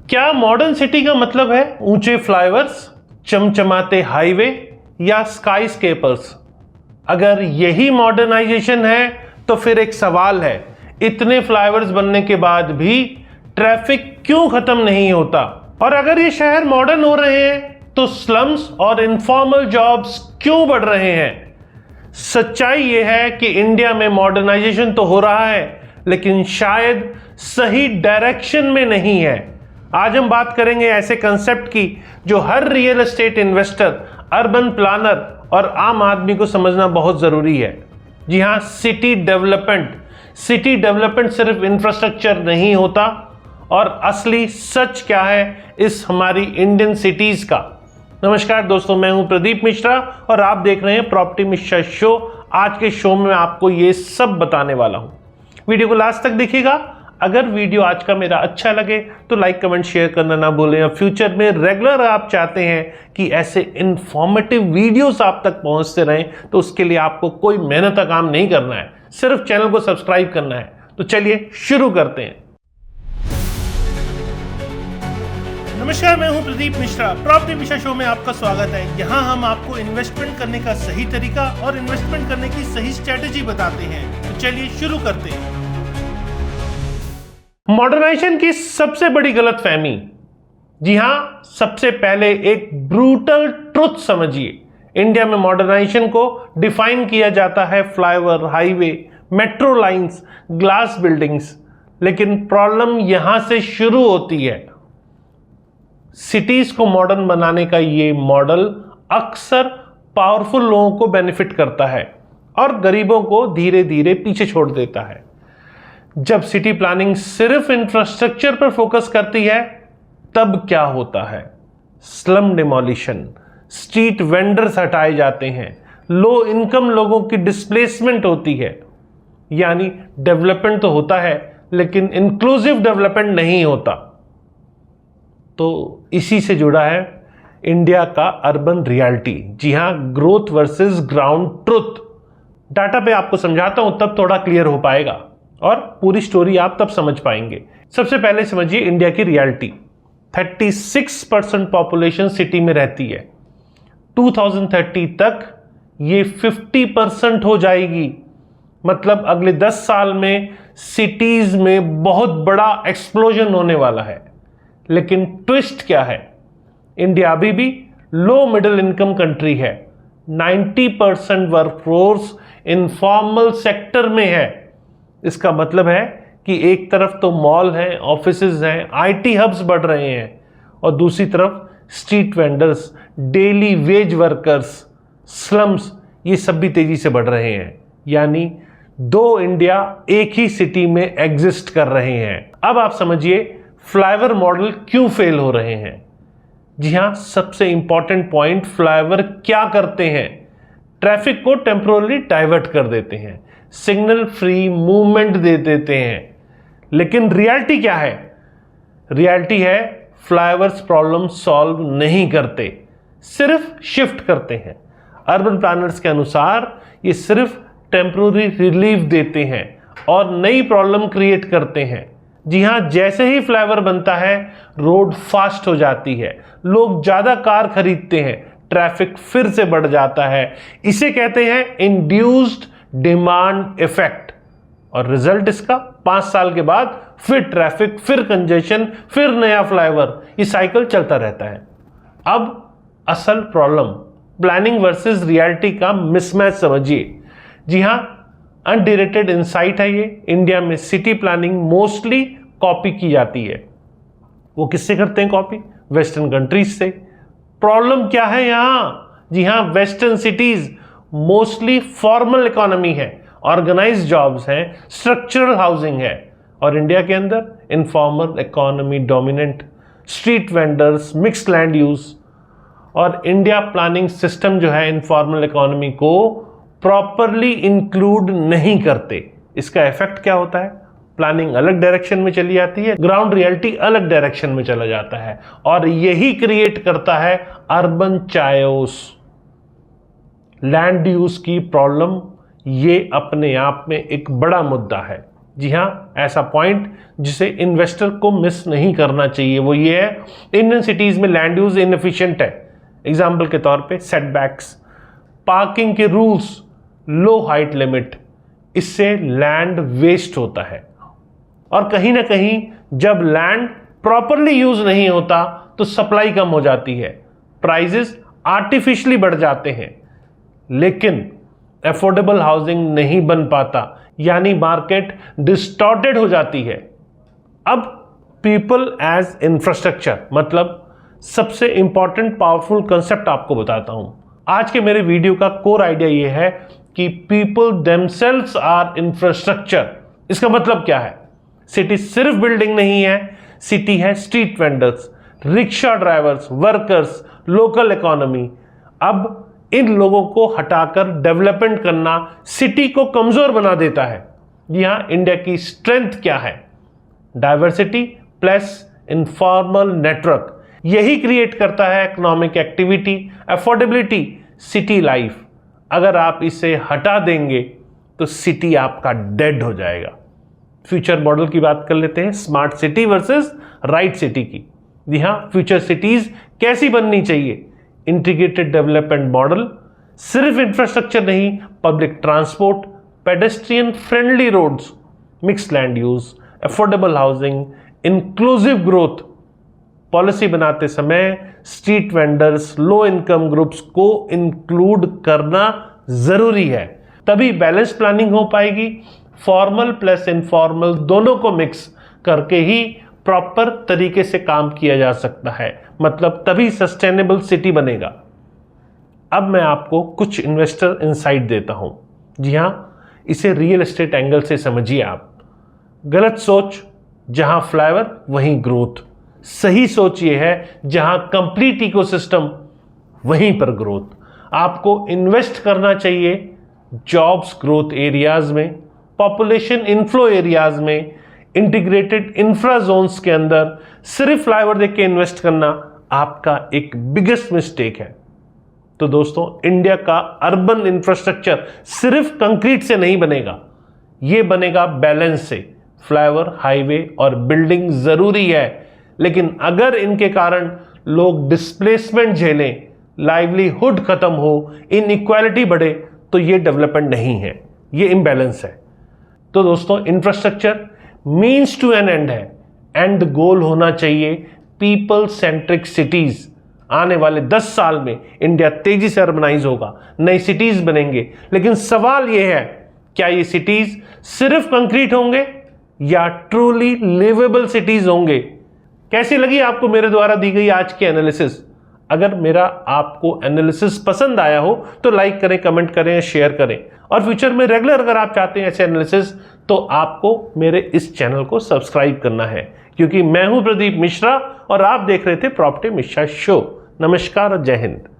क्या modern city का मतलब है ऊंचे फ्लाईओवर्स, चमचमाते हाईवे या स्काईस्केपर्स? अगर यही मॉडर्नाइजेशन है तो फिर एक सवाल है, इतने फ्लाईओवर्स बनने के बाद भी ट्रैफिक क्यों खत्म नहीं होता? और अगर ये शहर मॉडर्न हो रहे हैं तो स्लम्स और इनफॉर्मल जॉब्स क्यों बढ़ रहे हैं? सच्चाई ये है कि इंडिया में मॉडर्नाइजेशन तो हो रहा है, लेकिन शायद सही डायरेक्शन में नहीं है। आज हम बात करेंगे ऐसे कंसेप्ट की जो हर real estate investor, urban planner और आम आदमी को समझना बहुत जरूरी है। जी हाँ, सिटी डेवलपमेंट। सिटी डेवलपमेंट सिर्फ इंफ्रास्ट्रक्चर नहीं होता। और असली सच क्या है इस हमारी इंडियन सिटीज का? नमस्कार दोस्तों, मैं हूं प्रदीप मिश्रा और आप देख रहे हैं प्रॉपर्टी मिश्रा शो। आज के शो में आपको ये सब बताने वाला हूं। वीडियो को लास्ट तक देखिएगा। अगर वीडियो आज का मेरा अच्छा लगे तो लाइक, कमेंट, शेयर करना ना भूलें। और फ्यूचर में रेगुलर आप चाहते हैं कि ऐसे इंफॉर्मेटिव वीडियोस आप तक पहुंचते रहें, तो उसके लिए आपको कोई मेहनत का काम नहीं करना है, सिर्फ चैनल को सब्सक्राइब करना है। तो चलिए शुरू करते हैं। नमस्कार, मैं हूं प्रदीप मिश्रा। प्रॉपर्टी मिश्रा शो में आपका स्वागत है। यहां हम आपको इन्वेस्टमेंट करने का सही तरीका और इन्वेस्टमेंट करने की सही स्ट्रेटेजी बताते हैं। तो चलिए शुरू करते हैं। मॉडर्नाइजेशन की सबसे बड़ी गलतफहमी। जी हां, सबसे पहले एक ब्रूटल ट्रुथ समझिए। इंडिया में मॉडर्नाइजेशन को डिफाइन किया जाता है flyover, highway, metro lines, glass buildings. लेकिन प्रॉब्लम यहां से शुरू होती है। सिटीज को मॉडर्न बनाने का ये मॉडल अक्सर पावरफुल लोगों को बेनिफिट करता है और गरीबों को धीरे धीरे पीछे छोड़ देता है। जब सिटी प्लानिंग सिर्फ इंफ्रास्ट्रक्चर पर फोकस करती है, तब क्या होता है? स्लम डिमोलिशन, स्ट्रीट वेंडर्स हटाए जाते हैं, लो इनकम लोगों की डिस्प्लेसमेंट होती है। यानी डेवलपमेंट तो होता है, लेकिन इंक्लूसिव डेवलपमेंट नहीं होता। तो इसी से जुड़ा है इंडिया का अर्बन रियलिटी। जी हां, growth versus ground truth. Data पे आपको समझाता हूं, तब थोड़ा क्लियर हो पाएगा और पूरी स्टोरी आप तब समझ पाएंगे। सबसे पहले समझिए इंडिया की रियलिटी। 36% पॉपुलेशन सिटी में रहती है। 2030 तक ये 50% हो जाएगी। मतलब अगले 10 साल में सिटीज में बहुत बड़ा एक्सप्लोजन होने वाला है। लेकिन ट्विस्ट क्या है? इंडिया अभी भी लो मिडिल इनकम कंट्री है। 90% वर्कफोर्स इनफॉर्मल सेक्टर में है। इसका मतलब है कि एक तरफ तो मॉल हैं, ऑफिसेज हैं, आईटी हब्स बढ़ रहे हैं, और दूसरी तरफ street vendors, daily veg workers, slums, ये सब भी तेजी से बढ़ रहे हैं। यानी दो इंडिया एक ही सिटी में एग्जिस्ट कर रहे हैं। अब आप समझिए फ्लाईओवर मॉडल क्यों फेल हो रहे हैं। जी हां, सबसे इंपॉर्टेंट पॉइंट, फ्लाईओवर क्या करते हैं? ट्रैफिक को टेम्पोरली डाइवर्ट कर देते हैं, सिग्नल फ्री मूवमेंट दे देते हैं। लेकिन रियलिटी क्या है? रियलिटी है फ्लाईओवर्स प्रॉब्लम सॉल्व नहीं करते, सिर्फ शिफ्ट करते हैं। अर्बन प्लानर्स के अनुसार ये सिर्फ टेम्पोररी रिलीफ देते हैं और नई प्रॉब्लम क्रिएट करते हैं। जी हां, जैसे ही फ्लाईओवर बनता है, रोड फास्ट हो जाती है, लोग ज्यादा कार खरीदते हैं, ट्रैफिक फिर से बढ़ जाता है। इसे कहते हैं इंड्यूस्ड डिमांड इफेक्ट। और रिजल्ट इसका 5 साल के बाद फिर ट्रैफिक, फिर कंजेशन, फिर नया फ्लाईओवर। ये साइकिल चलता रहता है। अब असल प्रॉब्लम, प्लानिंग वर्सेस रियलिटी का मिसमैच समझिए। जी हां, अनडिरेटेड इंसाइट है ये। इंडिया में सिटी प्लानिंग मोस्टली कॉपी की जाती है। वो किससे करते हैं कॉपी? वेस्टर्न कंट्रीज से। प्रॉब्लम क्या है यहां? जी हां, western cities mostly formal economy है, ऑर्गेनाइज्ड जॉब्स हैं, स्ट्रक्चरल हाउसिंग है। और इंडिया के अंदर informal economy dominant, street vendors, mixed land use. और इंडिया प्लानिंग सिस्टम जो है इनफॉर्मल इकोनॉमी को प्रॉपरली इंक्लूड नहीं करते। इसका इफेक्ट क्या होता है? प्लानिंग अलग डायरेक्शन में चली जाती है, ग्राउंड रियलिटी अलग डायरेक्शन में चला जाता है, और यही क्रिएट करता है अर्बन चायोस। लैंड यूज की प्रॉब्लम ये अपने आप में एक बड़ा मुद्दा है। जी हाँ, ऐसा पॉइंट जिसे इन्वेस्टर को मिस नहीं करना चाहिए वो ये है, इंडियन सिटीज में लैंड यूज इनएफिशिएंट है। एग्जाम्पल के तौर पे सेटबैक्स, पार्किंग के रूल्स, लो हाइट लिमिट, इससे लैंड वेस्ट होता है। और कहीं ना कहीं जब लैंड प्रॉपरली यूज नहीं होता तो सप्लाई कम हो जाती है, प्राइजेस आर्टिफिशियली बढ़ जाते हैं, लेकिन अफोर्डेबल हाउसिंग नहीं बन पाता, यानी मार्केट डिस्टॉर्टेड हो जाती है। अब पीपल एज इंफ्रास्ट्रक्चर, मतलब सबसे इंपॉर्टेंट पावरफुल कंसेप्ट आपको बताता हूं। आज के मेरे वीडियो का कोर आइडिया यह है कि पीपल देमसेल्व्स आर इंफ्रास्ट्रक्चर। इसका मतलब क्या है? सिटी सिर्फ बिल्डिंग नहीं है, सिटी है street vendors, rickshaw drivers, workers, local economy. अब इन लोगों को हटाकर डेवलपमेंट करना सिटी को कमजोर बना देता है। यहां इंडिया की स्ट्रेंथ क्या है? डाइवर्सिटी प्लस इनफॉर्मल नेटवर्क, यही क्रिएट करता है economic activity, affordability, city life. अगर आप इसे हटा देंगे तो सिटी आपका डेड हो जाएगा। फ्यूचर मॉडल की बात कर लेते हैं, smart city versus right city की। जी हां, फ्यूचर सिटीज कैसी बननी चाहिए? इंटीग्रेटेड डेवलपमेंट मॉडल, सिर्फ इंफ्रास्ट्रक्चर नहीं, public transport, pedestrian friendly roads, mix land use, affordable housing, inclusive growth. Policy बनाते समय street vendors, low income groups को इंक्लूड करना जरूरी है, तभी बैलेंस प्लानिंग हो पाएगी। फॉर्मल प्लस इनफॉर्मल दोनों को मिक्स करके ही प्रॉपर तरीके से काम किया जा सकता है, मतलब तभी सस्टेनेबल सिटी बनेगा। अब मैं आपको कुछ इन्वेस्टर इनसाइट देता हूं। जी हां, इसे रियल एस्टेट एंगल से समझिए आप। गलत सोच, जहां फ्लाईओवर वहीं ग्रोथ। सही सोच ये है, जहां कंप्लीट इकोसिस्टम वहीं पर ग्रोथ। आपको इन्वेस्ट करना चाहिए जॉब्स ग्रोथ एरियाज में, पॉपुलेशन इनफ्लो एरियाज में, इंटीग्रेटेड इंफ्रा जोन्स के अंदर। सिर्फ फ्लाईओवर देख के इन्वेस्ट करना आपका एक बिगेस्ट मिस्टेक है। तो दोस्तों, इंडिया का अर्बन इंफ्रास्ट्रक्चर सिर्फ कंक्रीट से नहीं बनेगा, यह बनेगा बैलेंस से। फ्लाईओवर, हाईवे और बिल्डिंग जरूरी है, लेकिन अगर इनके कारण लोग डिस्प्लेसमेंट झेलें, लाइवलीहुड खत्म हो, इनइक्वालिटी बढ़े, तो यह डेवलपमेंट नहीं है, यह इम्बैलेंस है। तो दोस्तों, infrastructure means to an end है, एंड गोल होना चाहिए पीपल सेंट्रिक सिटीज। आने वाले 10 साल में इंडिया तेजी से अर्बनाइज होगा, नई सिटीज बनेंगे, लेकिन सवाल यह है, क्या ये सिटीज सिर्फ कंक्रीट होंगे या ट्रूली लिवेबल सिटीज होंगे? कैसी लगी आपको मेरे द्वारा दी गई आज की एनालिसिस? अगर मेरा आपको एनालिसिस पसंद आया हो तो लाइक करें, कमेंट करें, शेयर करें। और फ्यूचर में रेगुलर अगर आप चाहते हैं ऐसे एनालिसिस, तो आपको मेरे इस चैनल को सब्सक्राइब करना है, क्योंकि मैं हूं प्रदीप मिश्रा और आप देख रहे थे प्रॉपर्टी मिश्रा शो। नमस्कार और जय हिंद।